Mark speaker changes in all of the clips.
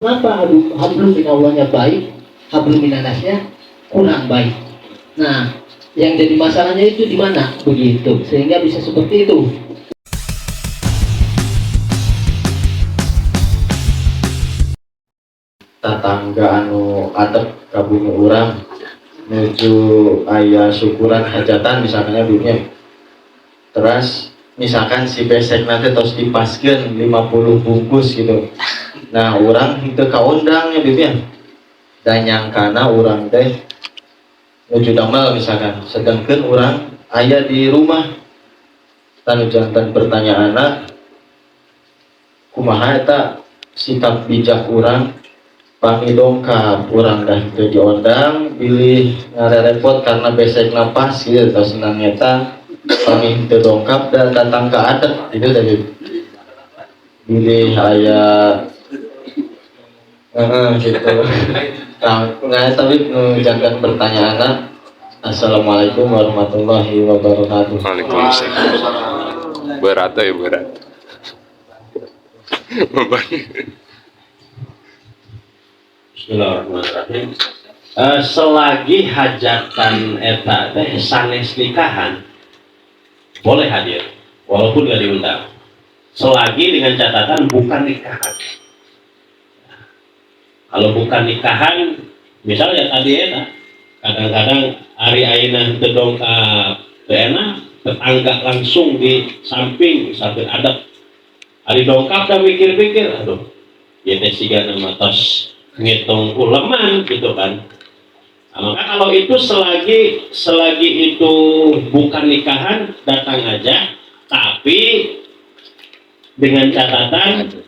Speaker 1: Kenapa hablum minallahnya baik, hablum minannasnya kurang baik? Nah, yang jadi masalahnya itu di mana? Begitu, sehingga bisa seperti itu.
Speaker 2: Tatangga anu adep ka bumi urang menuju aya syukuran hajatan misalnya dunia. Terus misalkan si besek nanti terus dipaskeun 50 bungkus gitu. Nah, orang itu kaundang ya dunia. Dan nyangkana orang teh nuju damel misalkan sedangkan orang aya di rumah tanu jantan pertanyaan kumaha eta sikap bijak orang pami dongkap orang dah itu diundang pilih ngarepot karena besek napas gitu atau senang nyata pami itu dongkap dan datang ke adat itu tadi pilih ayah gitu. Nah tapi jangan pertanyaan. Assalamualaikum warahmatullahi wabarakatuh.
Speaker 3: Waalaikumsalam. Berat ya berat.
Speaker 4: Bismillahirrahmanirrahim. Selagi hajatan eta teh sanes nikahan boleh hadir walaupun gak diundang, selagi dengan catatan bukan nikahan. Kalau bukan nikahan, misalnya tadi eta kadang-kadang hari ayeuna teu dongkap teu enak, tetangga langsung di samping sambil adab hari dongkap dan mikir-mikir, aduh ya teh siga nama tos ngitung uleman gitu kan. Nah, maka kalau itu selagi itu bukan nikahan datang aja, tapi dengan catatan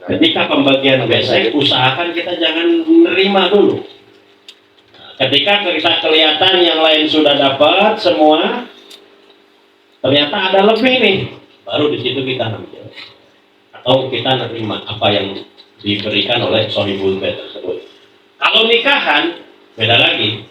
Speaker 4: ketika pembagian besek usahakan kita jangan menerima dulu. Ketika kita kelihatan yang lain sudah dapat semua, ternyata ada lebih nih, baru di situ kita ambil atau kita menerima apa yang diberikan oleh sohibul bait tersebut. Kalau nikahan beda lagi,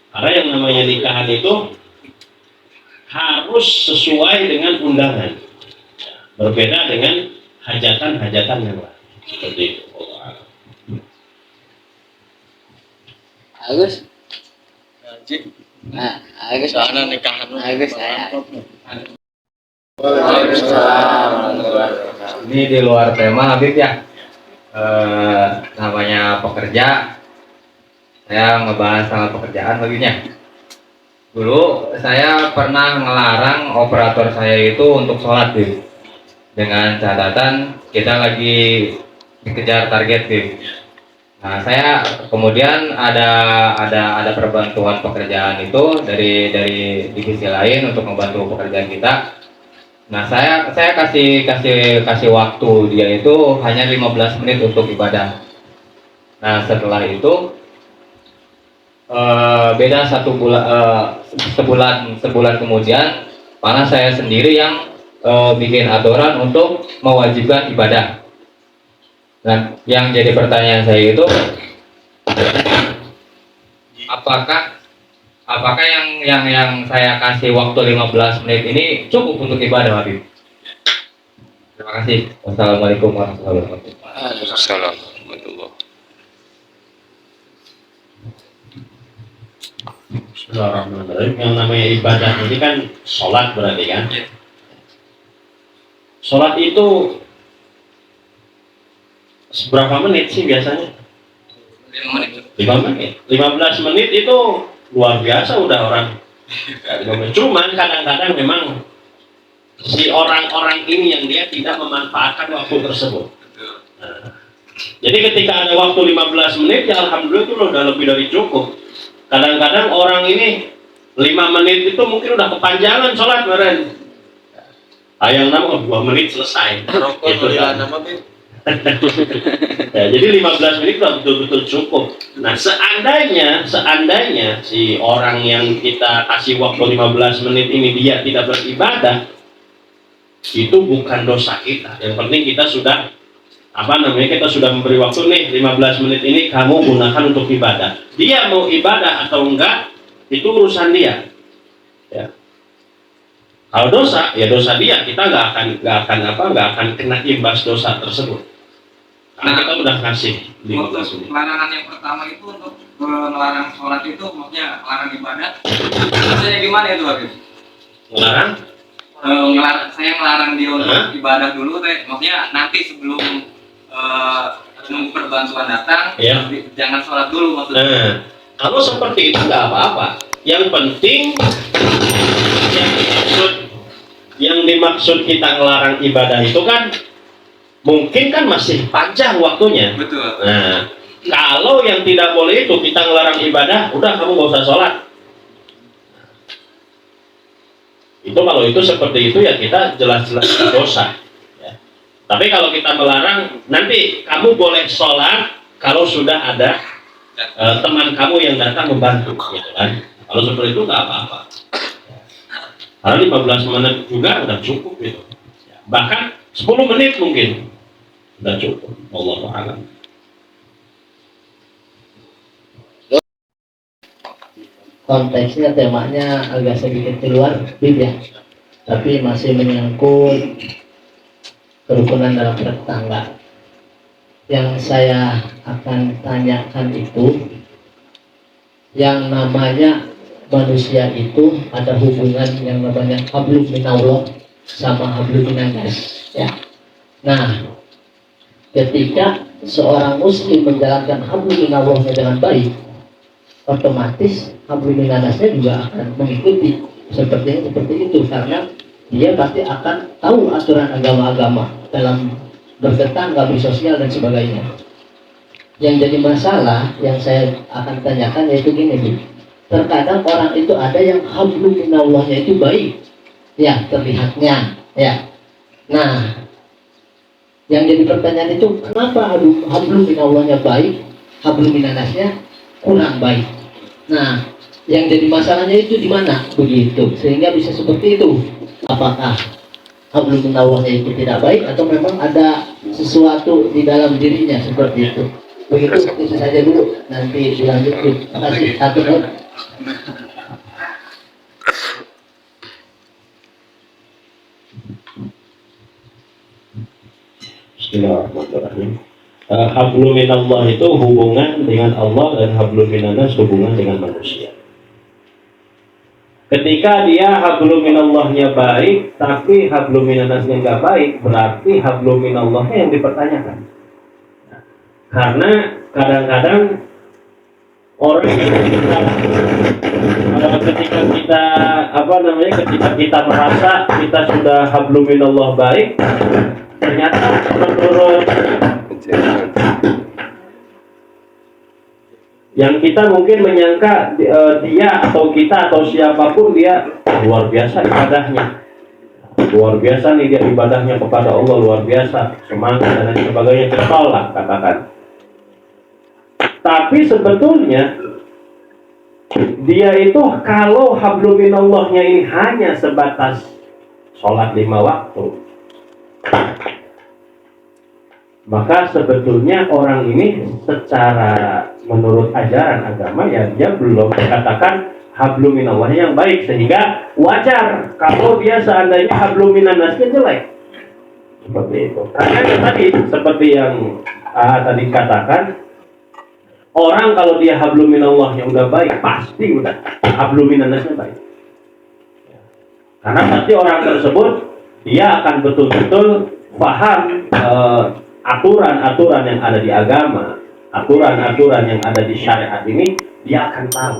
Speaker 4: karena yang namanya nikahan itu harus sesuai dengan undangan, berbeda dengan hajatan-hajatan yang lain seperti itu.
Speaker 1: Agus, nah Agus
Speaker 2: Soalnya nikahan
Speaker 1: Agus saya.
Speaker 5: Ini di luar tema Habib ya. Namanya pekerja, saya ngebahas sama pekerjaan begini. Dulu saya pernah melarang operator saya itu untuk sholat Bib, dengan catatan kita lagi dikejar target Bib. Nah, saya kemudian ada perbantuan pekerjaan itu dari divisi lain untuk membantu pekerjaan kita. Nah, saya kasih waktu dia itu hanya 15 menit untuk ibadah. Nah, setelah itu beda sebulan kemudian malah saya sendiri yang bikin aturan untuk mewajibkan ibadah. Nah, yang jadi pertanyaan saya itu apakah yang saya kasih waktu 15 menit ini cukup untuk ibadah, Habib? Terima kasih. Wassalamualaikum warahmatullahi wabarakatuh.
Speaker 3: Waalaikumsalam warahmatullahi.
Speaker 4: Bismillahirrahmanirrahim. Yang namanya ibadah ini kan sholat berarti kan? Sholat itu seberapa menit sih biasanya? 5 menit. 15 menit itu luar biasa udah orang. Cuman kadang-kadang memang si orang-orang ini yang dia tidak memanfaatkan waktu tersebut. Nah, jadi ketika ada waktu 15 menit ya alhamdulillah itu udah lebih dari cukup. Kadang-kadang orang ini 5 menit itu mungkin udah kepanjangan sholat kemarin. Ayang nama 2 menit selesai. Itu ya. Ya, jadi 15 menit udah betul-betul cukup. Nah, seandainya si orang yang kita kasih waktu 15 menit ini dia tidak beribadah, itu bukan dosa kita. Yang penting kita sudah kita sudah memberi waktu nih 15 menit ini kamu gunakan untuk ibadah. Dia mau ibadah atau enggak itu urusan dia. Ya. Kalau dosa, ya dosa dia. Kita nggak akan kena imbas dosa tersebut. Karena kita udah kasih 15
Speaker 5: Untuk
Speaker 4: menit.
Speaker 5: larangan yang pertama itu untuk melarang sholat itu, maksudnya melarang ibadah. Maksudnya gimana itu, Habib?
Speaker 4: Melarang?
Speaker 5: Saya melarang dia untuk ibadah dulu, maksudnya nanti sebelum nunggu perbantuan datang,
Speaker 4: Iya.
Speaker 5: jangan sholat dulu maksudnya.
Speaker 4: Nah, kalau seperti itu nggak apa-apa. Yang penting yang dimaksud kita ngelarang ibadah itu kan mungkin kan masih panjang waktunya.
Speaker 5: Betul.
Speaker 4: Nah, kalau yang tidak boleh itu kita ngelarang ibadah, udah kamu nggak usah sholat. Itu kalau itu seperti itu ya kita jelas-jelas dosa. Ya. Tapi kalau kita melarang, nanti kamu boleh sholat kalau sudah ada teman kamu yang datang membantu, gitu kan? Kalau seperti itu nggak apa-apa. Karena 15 menit juga udah cukup gitu. Bahkan 10 menit mungkin udah cukup. Wallahu a'lam.
Speaker 1: Konteksnya temanya agak sedikit keluar ya, tapi masih menyangkut kerukunan dalam bertetangga. Yang saya akan tanyakan itu, yang namanya manusia itu ada hubungan yang namanya hablum minallah sama hablum minannas, ya. Nah, ketika seorang muslim menjalankan hablum minallahnya dengan baik, otomatis hablum minannasnya juga akan mengikuti seperti itu, karena dia pasti akan tahu aturan agama-agama dalam bertetangga, bersosial dan sebagainya. Yang jadi masalah yang saya akan tanyakan yaitu gini, Bu. Terkadang orang itu ada yang hablum minallahnya itu baik, ya, terlihatnya, ya. Nah, yang jadi pertanyaan itu kenapa hablum minallahnya baik, hablum minannasnya kurang baik. Nah, yang jadi masalahnya itu di mana begitu sehingga bisa seperti itu. Apakah hablum minallahnya itu tidak baik atau memang ada sesuatu di dalam dirinya seperti itu? Begitu, itu saja dulu. Nanti dilanjutkan. Terima kasih. Satu menit.
Speaker 4: Bismillahirrahmanirrahim. Hablum minallah itu hubungan dengan Allah dan hablum minannas hubungan dengan manusia. Ketika dia hablum minallahnya baik, tapi hablum minannasnya nggak baik, berarti hablum minallahnya yang dipertanyakan. Karena kadang-kadang orang ketika kita merasa kita sudah hablum minallah baik, ternyata menurut yang kita mungkin menyangka dia atau kita atau siapapun dia luar biasa ibadahnya, luar biasa nih dia ibadahnya kepada Allah, luar biasa, semangat dan lain sebagainya, ketolak katakan. Tapi sebetulnya dia itu kalau hablum minallahnya ini hanya sebatas sholat 5 waktu, maka sebetulnya orang ini secara menurut ajaran agama ya dia belum dikatakan hablum minallahnya yang baik, sehingga wajar kalau dia seandainya hablum minannasnya jelek seperti itu. Karena tadi seperti yang tadi katakan, orang kalau dia hablum minallahnya udah baik pasti udah hablum minannasnya baik, karena pasti orang tersebut dia akan betul-betul paham aturan-aturan yang ada di agama, aturan-aturan yang ada di syariat ini. Dia akan tahu,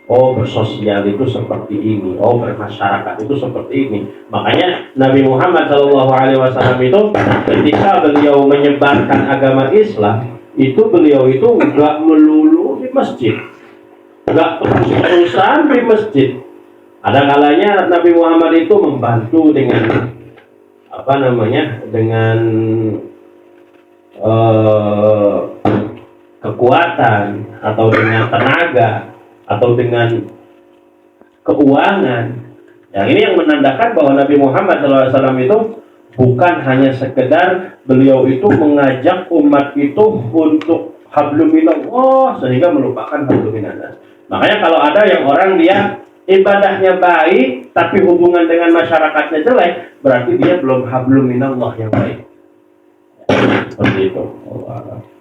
Speaker 4: oh bersosial itu seperti ini, oh bermasyarakat itu seperti ini. Makanya Nabi Muhammad SAW itu ketika beliau menyebarkan agama Islam, itu beliau itu nggak melulu di masjid, nggak terus-terusan di masjid. Ada kalanya Nabi Muhammad itu membantu dengan dengan kekuatan atau dengan tenaga atau dengan keuangan. Yang ini yang menandakan bahwa Nabi Muhammad SAW itu bukan hanya sekedar beliau itu mengajak umat itu untuk hablum minallah sehingga melupakan hablum minannas. Makanya kalau ada yang orang dia ibadahnya baik tapi hubungan dengan masyarakatnya jelek, berarti dia belum hablum minallah yang baik. Seperti itu. Allah.